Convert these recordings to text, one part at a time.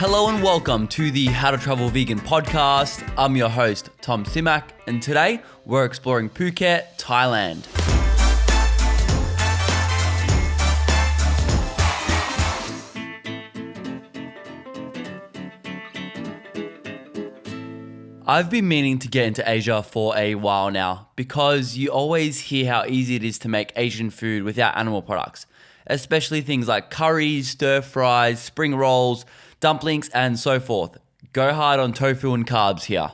Hello and welcome to the How to Travel Vegan podcast. I'm your host, Tom Simak, and today we're exploring Phuket, Thailand. I've been meaning to get into Asia for a while now because you always hear how easy it is to make Asian food without animal products, especially things like curries, stir fries, spring rolls, dumplings, and so forth. Go hard on tofu and carbs here.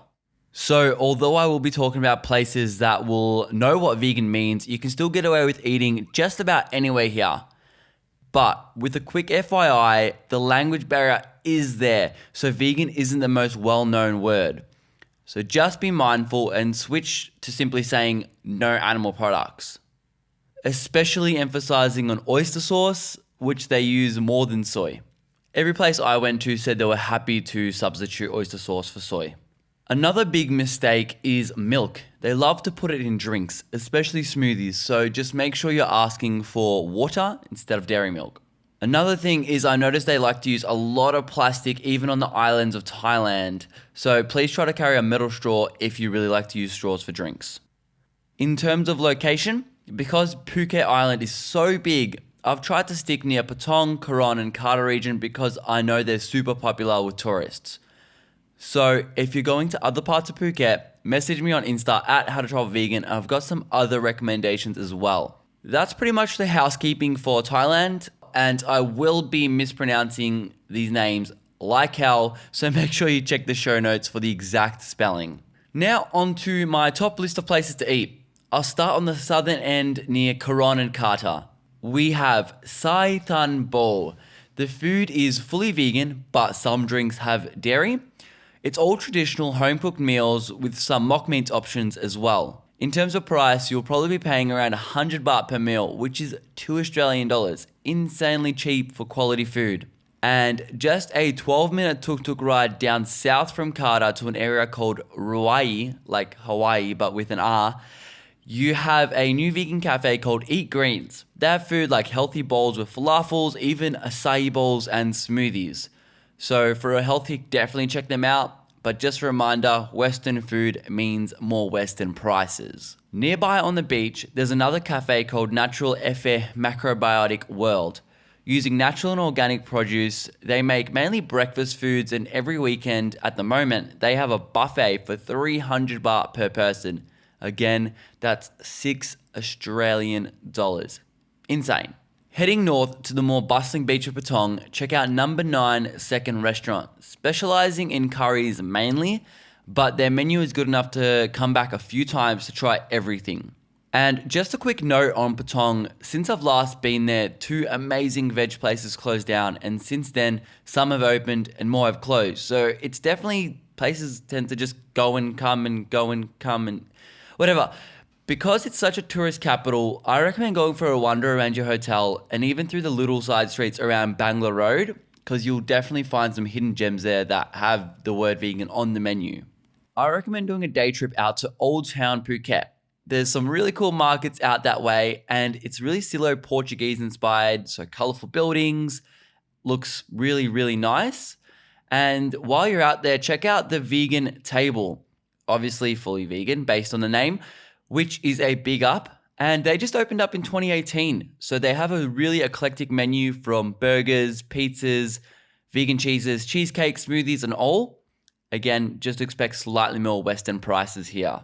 So although I will be talking about places that will know what vegan means, you can still get away with eating just about anywhere here. But with a quick FYI, the language barrier is there, so vegan isn't the most well-known word. So just be mindful and switch to simply saying no animal products, especially emphasizing on oyster sauce, which they use more than soy. Every place I went to said they were happy to substitute oyster sauce for soy. Another big mistake is milk. They love to put it in drinks, especially smoothies, so just make sure you're asking for water instead of dairy milk. Another thing is I noticed they like to use a lot of plastic even on the islands of Thailand, so please try to carry a metal straw if you really like to use straws for drinks. In terms of location, because Phuket Island is so big, I've tried to stick near Patong, Coron and Kata region because I know they're super popular with tourists. So if you're going to other parts of Phuket, message me on Insta at How to Travel Vegan. I've got some other recommendations as well. That's pretty much the housekeeping for Thailand. And I will be mispronouncing these names like hell, so make sure you check the show notes for the exact spelling. Now on to my top list of places to eat. I'll start on the southern end near Coron and Kata. We have Sai Than Bo. The food is fully vegan, but some drinks have dairy. It's all traditional home-cooked meals with some mock meat options as well. In terms of price, you'll probably be paying around 100 baht per meal, which is $2 Australian. Insanely cheap for quality food. And just a 12-minute tuk-tuk ride down south from Kata to an area called Ruai, like Hawaii but with an R, you have a new vegan cafe called Eat Greens. They have food like healthy bowls with falafels, even acai bowls and smoothies. So for a healthy, definitely check them out. But just a reminder, Western food means more Western prices. Nearby on the beach, there's another cafe called Natural Efe Macrobiotic World. Using natural and organic produce, they make mainly breakfast foods, and every weekend at the moment, they have a buffet for 300 baht per person. Again, that's $6 Australian. Insane. Heading north to the more bustling beach of Patong, check out Number 9 Second Restaurant, specializing in curries mainly, but their menu is good enough to come back a few times to try everything. And just a quick note on Patong, since I've last been there, 2 amazing veg places closed down, and since then, some have opened and more have closed. So it's definitely, places tend to just go and come and whatever. Because it's such a tourist capital, I recommend going for a wander around your hotel and even through the little side streets around Bangla Road, because you'll definitely find some hidden gems there that have the word vegan on the menu. I recommend doing a day trip out to Old Town Phuket. There's some really cool markets out that way, and it's really Silo Portuguese inspired, so colorful buildings, looks really, really nice. And while you're out there, check out the Vegan Table, obviously fully vegan based on the name, which is a big up, and they just opened up in 2018. So they have a really eclectic menu from burgers, pizzas, vegan cheeses, cheesecakes, smoothies, and all. Again, just expect slightly more Western prices here.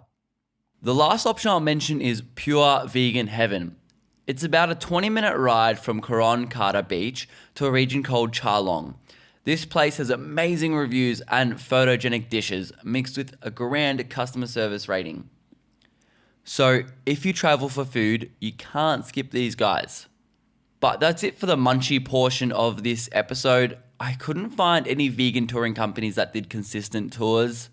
The last option I'll mention is Pure Vegan Heaven. It's about a 20-minute ride from Coron Kata Beach to a region called Charlong. This place has amazing reviews and photogenic dishes mixed with a grand customer service rating. So if you travel for food, you can't skip these guys. But that's it for the munchy portion of this episode. I couldn't find any vegan touring companies that did consistent tours.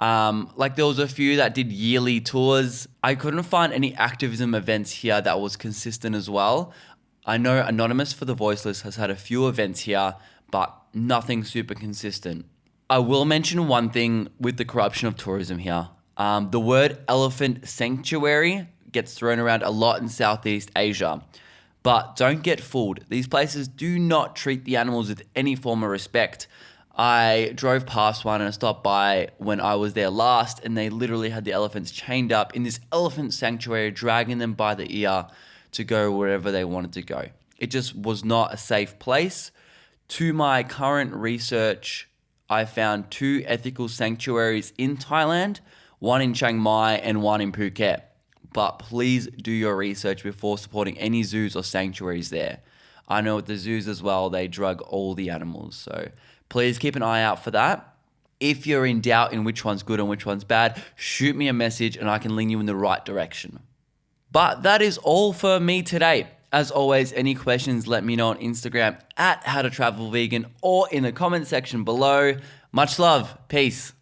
Like there was a few that did yearly tours. I couldn't find any activism events here that was consistent as well. I know Anonymous for the Voiceless has had a few events here, but nothing super consistent. I will mention one thing with the corruption of tourism here. The word elephant sanctuary gets thrown around a lot in Southeast Asia. But don't get fooled. These places do not treat the animals with any form of respect. I drove past one and I stopped by when I was there last, and they literally had the elephants chained up in this elephant sanctuary, dragging them by the ear to go wherever they wanted to go. It just was not a safe place. To my current research, I found 2 ethical sanctuaries in Thailand, one in Chiang Mai and one in Phuket. But please do your research before supporting any zoos or sanctuaries there. I know at the zoos as well, they drug all the animals. So please keep an eye out for that. If you're in doubt in which one's good and which one's bad, shoot me a message and I can lean you in the right direction. But that is all for me today. As always, any questions, let me know on Instagram at howtotravelvegan or in the comment section below. Much love. Peace.